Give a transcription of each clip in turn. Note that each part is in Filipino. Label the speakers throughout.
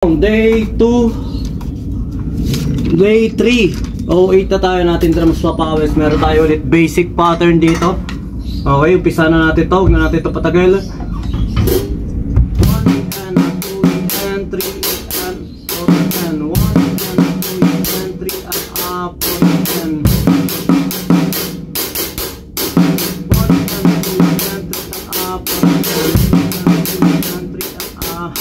Speaker 1: Day 2, Day 3, 08 na tayo natin drums sa pawis. Meron tayo ulit basic pattern dito. Okay, umpisa na natin to. Huwag na natin ito patagal. 1 and 2 and 3 and 4 and 1 and 2 and 3 and up and 1 and 2 and 3 and up and 2 and 3 and up.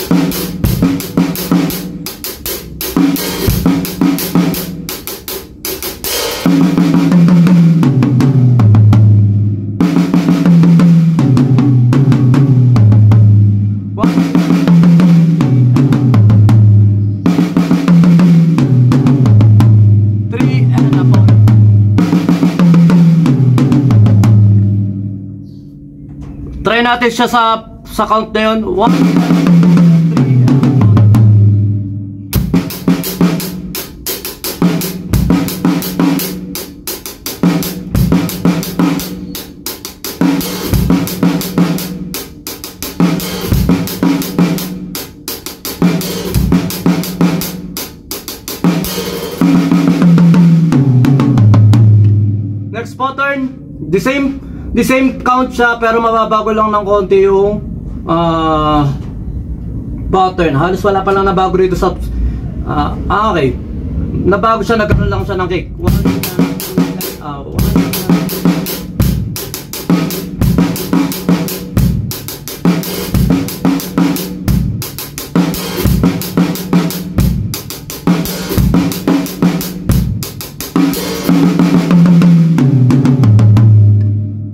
Speaker 1: Try natin siya sa count na yun. 1, next pattern, the same count siya pero mababago lang ng konti yung pattern. Halos wala pa lang nabago rito sa okay. Nabago siya, nagkaroon lang siya ng kick. 1 and 2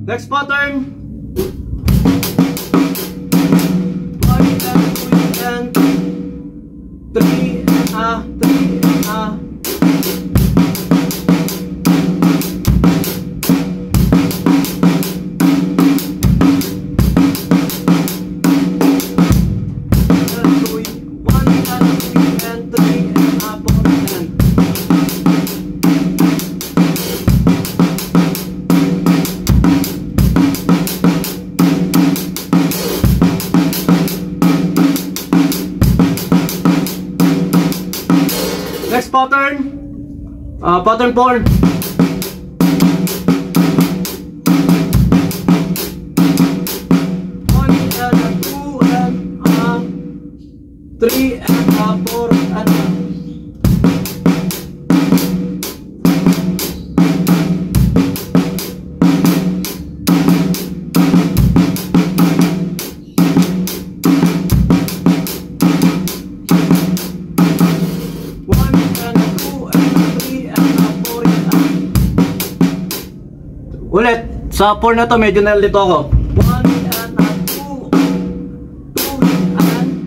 Speaker 1: next pattern. 1 and 2 and 3 next pattern, pattern 4. 1 and 2 and 3 and 4 and ulit, sa 4 na to medyo nalito ako. 1 and 2 and 2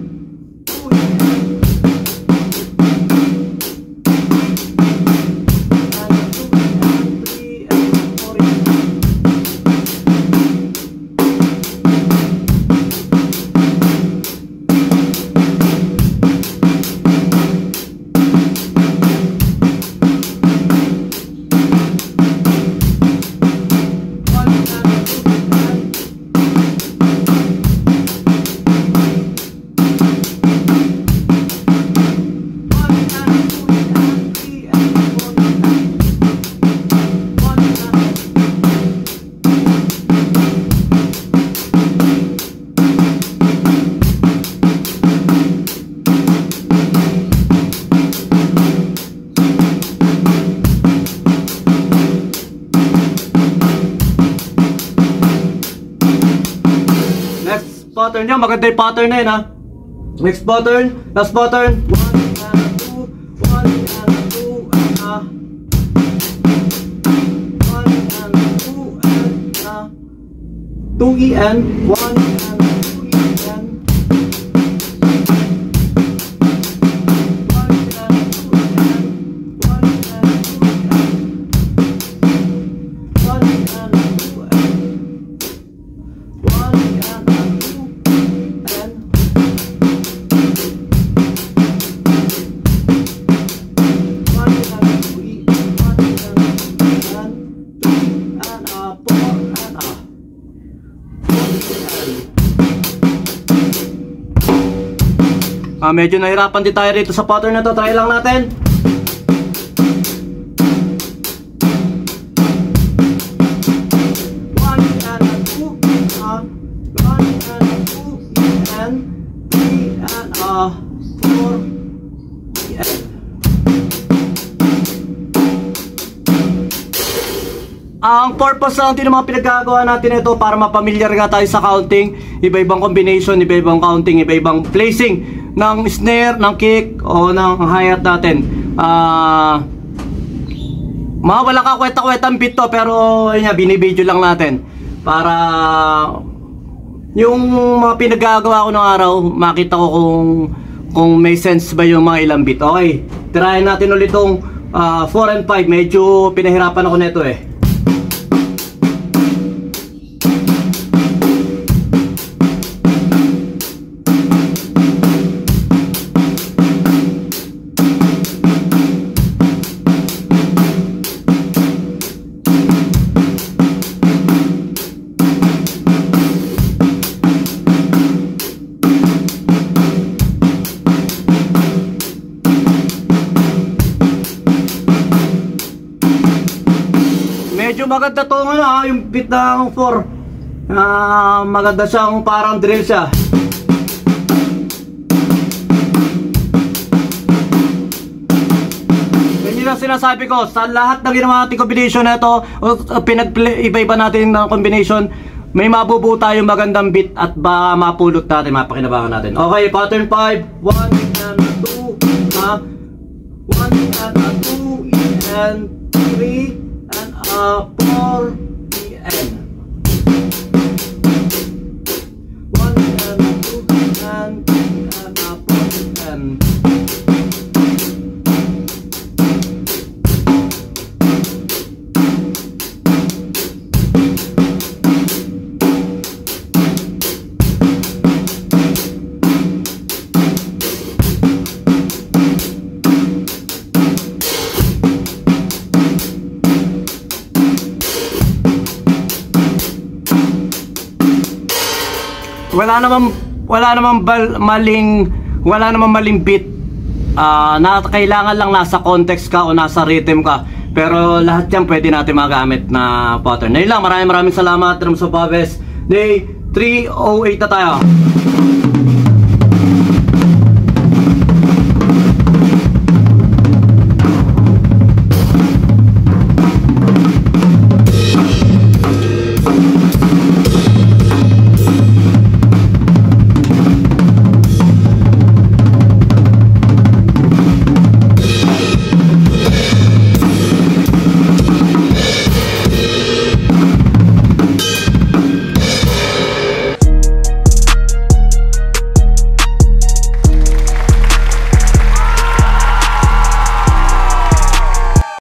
Speaker 1: pattern niya, maganda yung pattern na yun ha. Next pattern, last pattern. 1 and 2, 1 and 2 and 1 and 2 and 2 E and 1 and 2 E and 1 and 2 and 1 and 2 and 1 and 2 and 1 and Medyo nahirapan din tayo rito sa pattern na to. Try lang natin. Ang purpose lang din ng mga pinagagawa natin ito para mapamilyar nga tayo sa counting, iba-ibang combination, iba-ibang counting, iba-ibang placing ng snare, ng kick o ng hi-hat natin. Wala ka kweta-kwetang beat to, pero yun nga, binibidyo lang natin para yung mga pinagagawa ko ng araw, makita ko kung may sense ba yung mga ilang beat. Okay, tirahin natin ulit itong 4 and 5. Medyo pinahirapan ako nito eh. Medyo maganda to nga, yung beat ng 4. Maganda siyang parang drill siya. Ganyan lang sinasabi ko, sa lahat ng ginawa natin combination na ito, iba-iba natin ng combination, may mabubuo tayong magandang beat at baka mapulot natin, mapakinabangan natin. Okay, pattern 5, 1 and 2, 1 and 2 and 3 and 4 and 1 and 2 and 3 and 4 and wala namang maling beat. Kailangan lang nasa context ka o nasa rhythm ka. Pero lahat yan pwede natin magamit na pattern. Ngayon lang, maraming salamat. Drums of Paves. Day 308 na tayo.